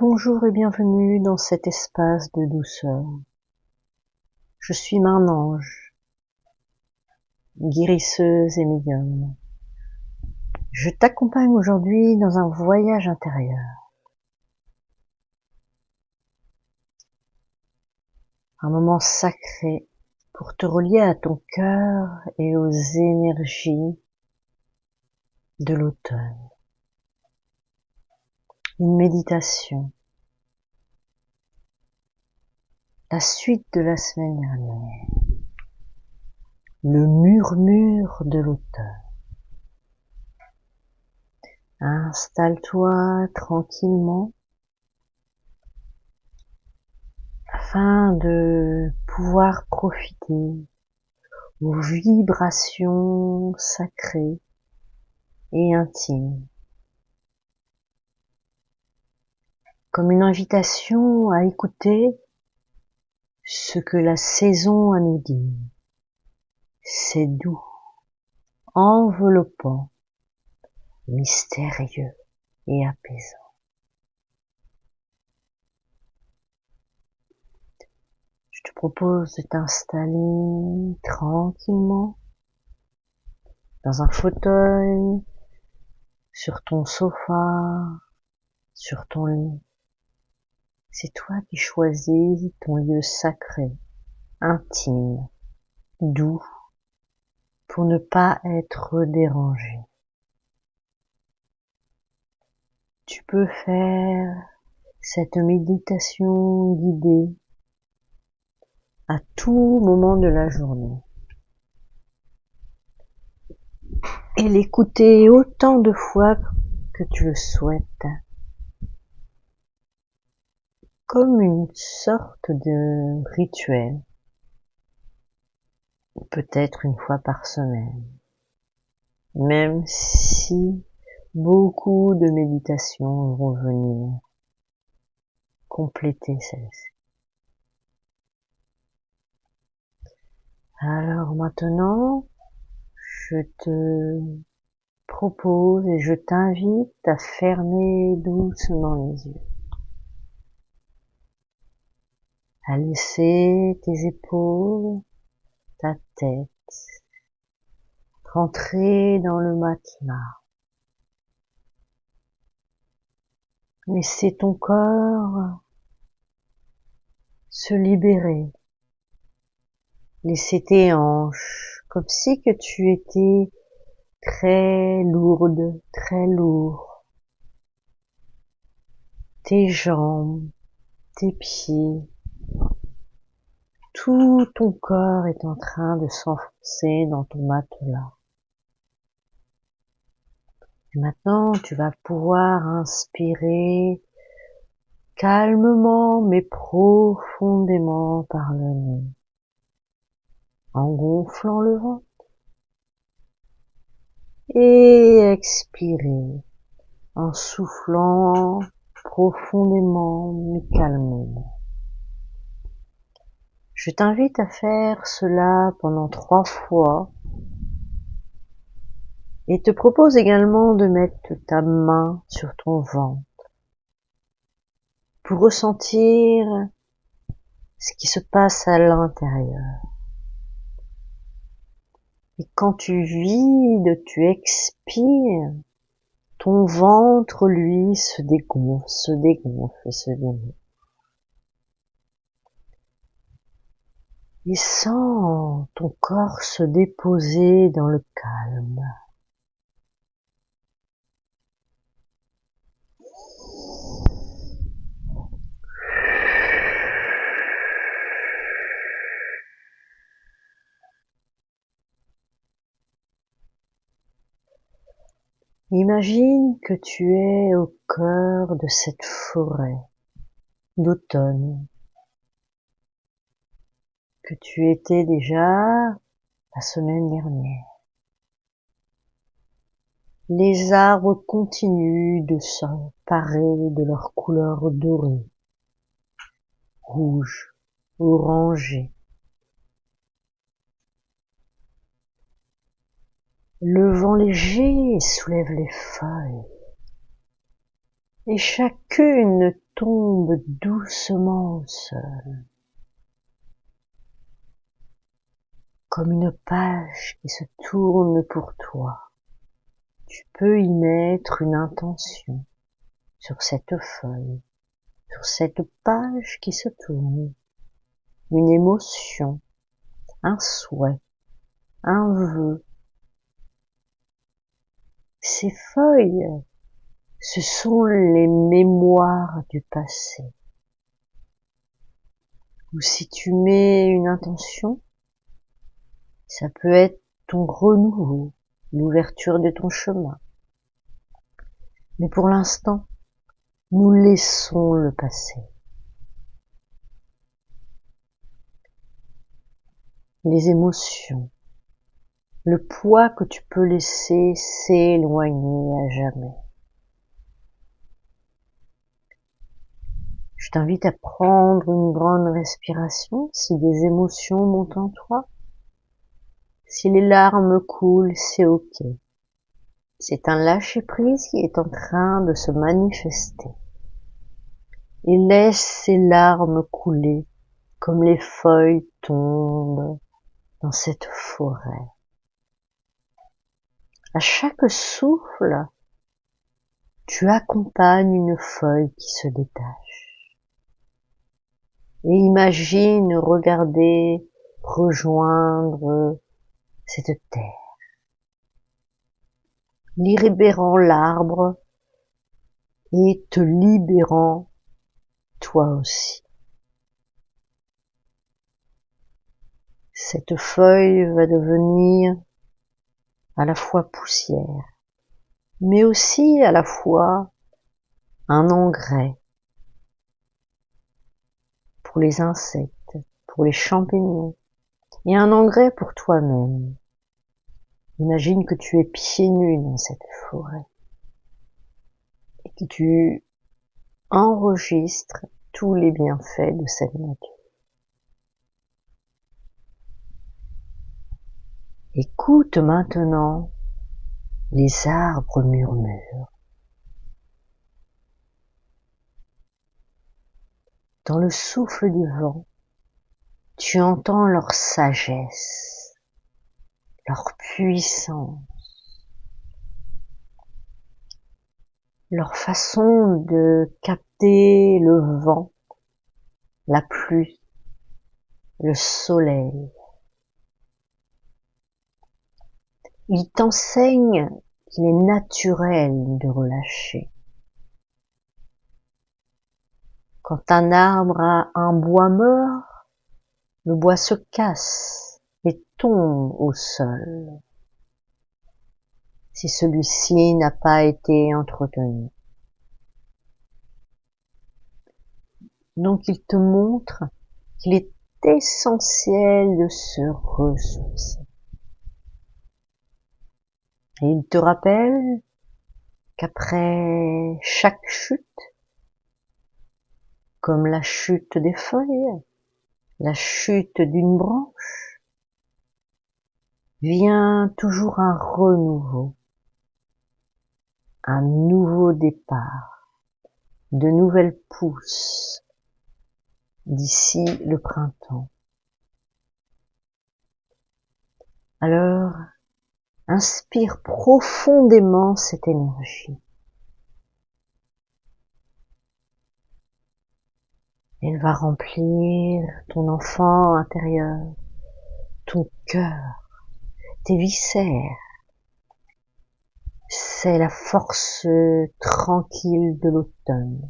Bonjour et bienvenue dans cet espace de douceur. Je suis Main Ange, guérisseuse et médium. Je t'accompagne aujourd'hui dans un voyage intérieur. Un moment sacré pour te relier à ton cœur et aux énergies de l'automne. Une méditation. La suite de la semaine dernière. Le murmure de l'automne. Installe-toi tranquillement afin de pouvoir profiter aux vibrations sacrées et intimes, comme une invitation à écouter ce que la saison a nous dire. C'est doux, enveloppant, mystérieux et apaisant. Je te propose de t'installer tranquillement dans un fauteuil, sur ton sofa, sur ton lit. C'est toi qui choisis ton lieu sacré, intime, doux, pour ne pas être dérangé. Tu peux faire cette méditation guidée à tout moment de la journée et l'écouter autant de fois que tu le souhaites, comme une sorte de rituel, peut-être une fois par semaine, même si beaucoup de méditations vont venir compléter celle-ci. Alors maintenant, je te propose et je t'invite à fermer doucement les yeux, à laisser tes épaules, ta tête rentrer dans le matelas. Laisser ton corps se libérer. Laisser tes hanches comme si que tu étais très lourde, très lourd. Tes jambes, tes pieds, tout ton corps est en train de s'enfoncer dans ton matelas. Et maintenant, tu vas pouvoir inspirer calmement mais profondément par le nez, en gonflant le ventre, et expirer en soufflant profondément mais calmement. Je t'invite à faire cela pendant 3 fois et te propose également de mettre ta main sur ton ventre pour ressentir ce qui se passe à l'intérieur. Et quand tu vides, tu expires, ton ventre, lui, se dégonfle et se dégonfle. Et sens ton corps se déposer dans le calme. Imagine que tu es au cœur de cette forêt d'automne, que tu étais déjà la semaine dernière. Les arbres continuent de s'emparer de leur couleur dorée, rouge, orangée. Le vent léger soulève les feuilles et chacune tombe doucement au sol, comme une page qui se tourne pour toi. Tu peux y mettre une intention sur cette feuille, sur cette page qui se tourne, une émotion, un souhait, un vœu. Ces feuilles, ce sont les mémoires du passé. Ou si tu mets une intention, ça peut être ton renouveau, l'ouverture de ton chemin. Mais pour l'instant, nous laissons le passé. Les émotions, le poids que tu peux laisser s'éloigner à jamais. Je t'invite à prendre une grande respiration si des émotions montent en toi. Si les larmes coulent, c'est ok. C'est un lâcher-prise qui est en train de se manifester. Et laisse ces larmes couler comme les feuilles tombent dans cette forêt. À chaque souffle, tu accompagnes une feuille qui se détache. Et imagine regarder, rejoindre cette terre, libérant l'arbre et te libérant toi aussi. Cette feuille va devenir à la fois poussière, mais aussi à la fois un engrais pour les insectes, pour les champignons, et un engrais pour toi-même. Imagine que tu es pieds nus dans cette forêt et que tu enregistres tous les bienfaits de cette nature. Écoute maintenant les arbres murmurent. Dans le souffle du vent, tu entends leur sagesse, leur puissance, leur façon de capter le vent, la pluie, le soleil. Ils t'enseignent qu'il est naturel de relâcher. Quand un arbre a un bois mort, le bois se casse et tombe au sol, si celui-ci n'a pas été entretenu. Donc il te montre qu'il est essentiel de se ressourcer. Et il te rappelle qu'après chaque chute, comme la chute des feuilles, la chute d'une branche, vient toujours un renouveau, un nouveau départ, de nouvelles pousses d'ici le printemps. Alors, inspire profondément cette énergie. Elle va remplir ton enfant intérieur, ton cœur, tes viscères. C'est la force tranquille de l'automne.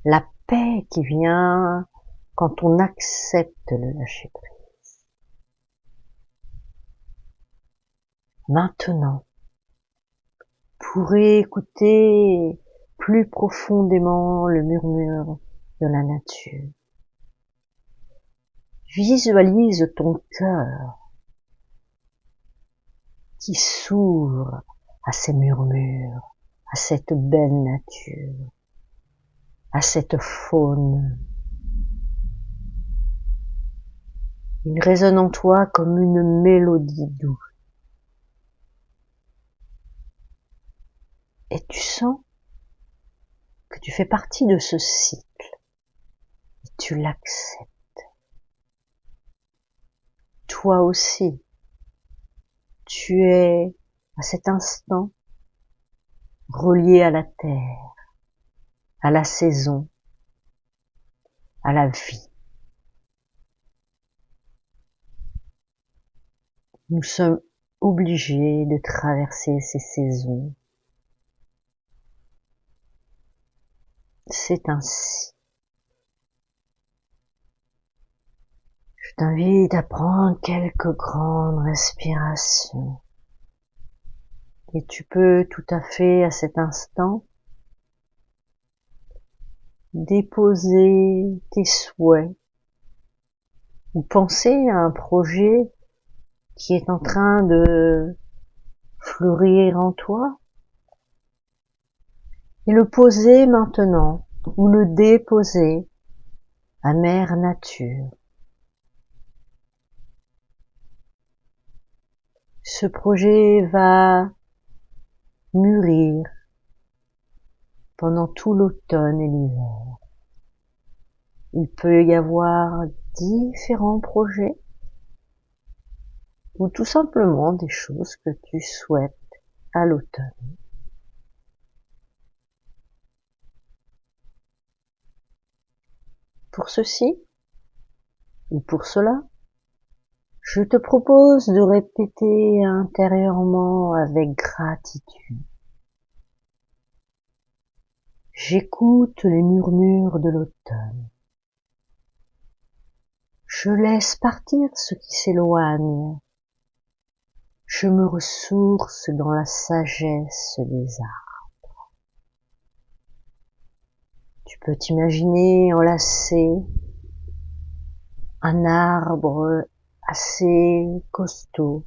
La paix qui vient quand on accepte le lâcher-prise. Maintenant, pour écouter plus profondément le murmure de la nature, visualise ton cœur qui s'ouvre à ces murmures, à cette belle nature, à cette faune. Il résonne en toi comme une mélodie douce. Et tu sens que Tu fais partie de ce cycle et tu l'acceptes. Toi aussi, tu es à cet instant relié à la terre, à la saison, à la vie. Nous sommes obligés de traverser ces saisons. C'est ainsi. Je t'invite à prendre quelques grandes respirations. Et tu peux tout à fait à cet instant déposer tes souhaits ou penser à un projet qui est en train de fleurir en toi et le poser maintenant ou le déposer à Mère Nature. Ce projet va mûrir pendant tout l'automne et l'hiver. Il peut y avoir différents projets ou tout simplement des choses que tu souhaites à l'automne. Pour ceci ou pour cela, je te propose de répéter intérieurement avec gratitude. J'écoute les murmures de l'automne. Je laisse partir ce qui s'éloigne. Je me ressource dans la sagesse des arbres. Tu peux t'imaginer enlacer un arbre assez costaud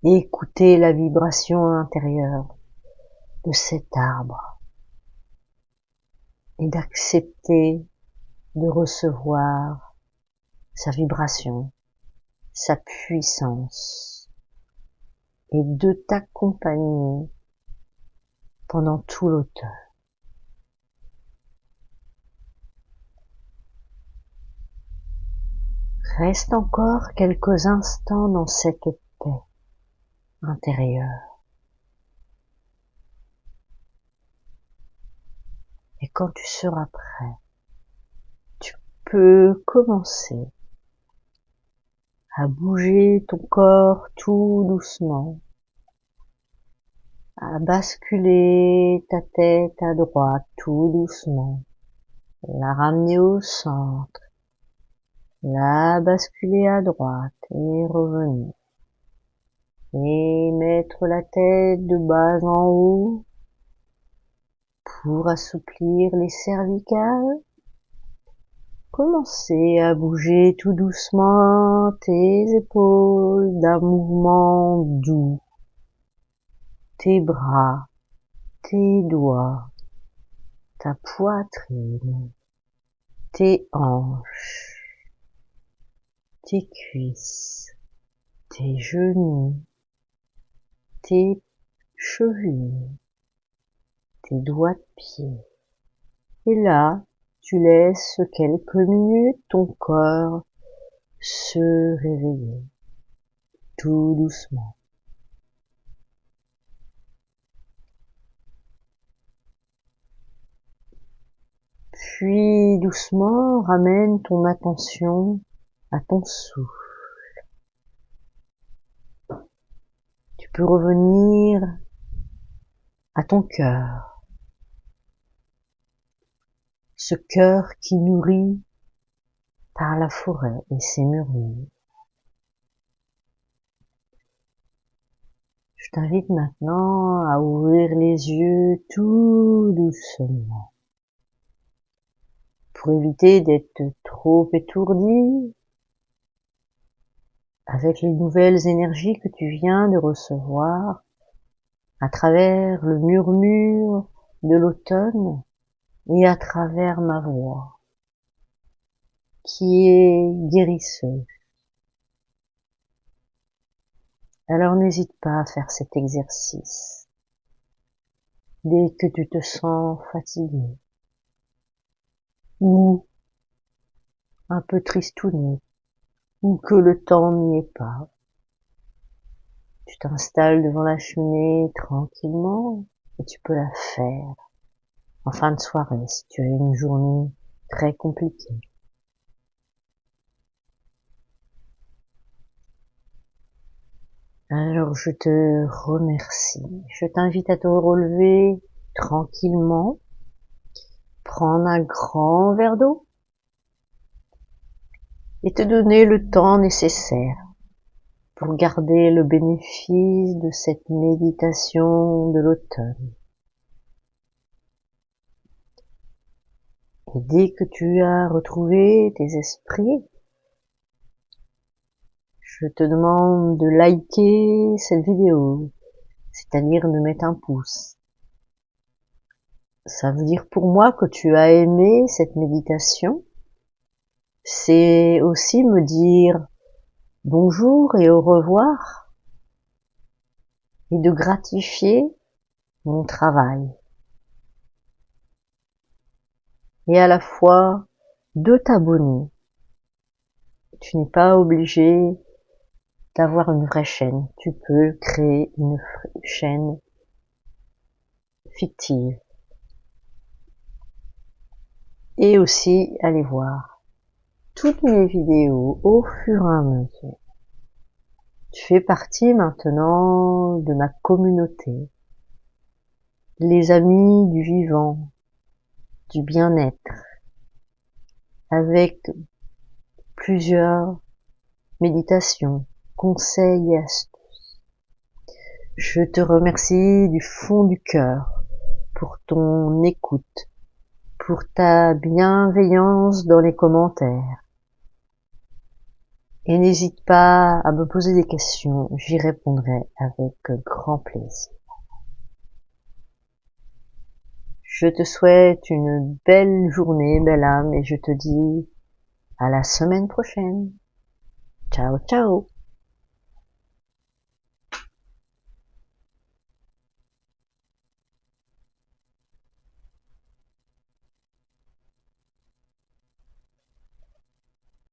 et écouter la vibration intérieure de cet arbre et d'accepter de recevoir sa vibration, sa puissance et de t'accompagner pendant tout l'automne. Reste encore quelques instants dans cette paix intérieure. Et quand tu seras prêt, tu peux commencer à bouger ton corps tout doucement, à basculer ta tête à droite tout doucement, la ramener au centre, la basculer à droite et revenir. Et mettre la tête de bas en haut pour assouplir les cervicales. Commencez à bouger tout doucement tes épaules d'un mouvement doux, tes bras, tes doigts, ta poitrine, tes hanches, tes cuisses, tes genoux, tes chevilles, tes doigts de pied. Et là, tu laisses quelques minutes ton corps se réveiller tout doucement. Puis doucement, ramène ton attention à ton souffle. Tu peux revenir à ton cœur. Ce cœur qui nourrit par la forêt et ses murmures. Je t'invite maintenant à ouvrir les yeux tout doucement. Pour éviter d'être trop étourdi avec les nouvelles énergies que tu viens de recevoir à travers le murmure de l'automne et à travers ma voix qui est guérisseuse. Alors n'hésite pas à faire cet exercice dès que tu te sens fatigué ou un peu tristouné ou que le temps n'y est pas. Tu t'installes devant la cheminée tranquillement et tu peux la faire en fin de soirée si tu as une journée très compliquée. Alors je te remercie. Je t'invite à te relever tranquillement, prendre un grand verre d'eau et te donner le temps nécessaire pour garder le bénéfice de cette méditation de l'automne. Et dès que tu as retrouvé tes esprits, je te demande de liker cette vidéo, c'est-à-dire de mettre un pouce. Ça veut dire pour moi que tu as aimé cette méditation. C'est aussi me dire bonjour et au revoir et de gratifier mon travail. Et à la fois de t'abonner. Tu n'es pas obligé d'avoir une vraie chaîne. Tu peux créer une chaîne fictive. Et aussi aller voir toutes mes vidéos au fur et à mesure. Tu fais partie maintenant de ma communauté. Les amis du vivant, du bien-être, avec plusieurs méditations, conseils et astuces. Je te remercie du fond du cœur pour ton écoute, pour ta bienveillance dans les commentaires. Et n'hésite pas à me poser des questions, j'y répondrai avec grand plaisir. Je te souhaite une belle journée, belle âme, et je te dis à la semaine prochaine. Ciao, ciao!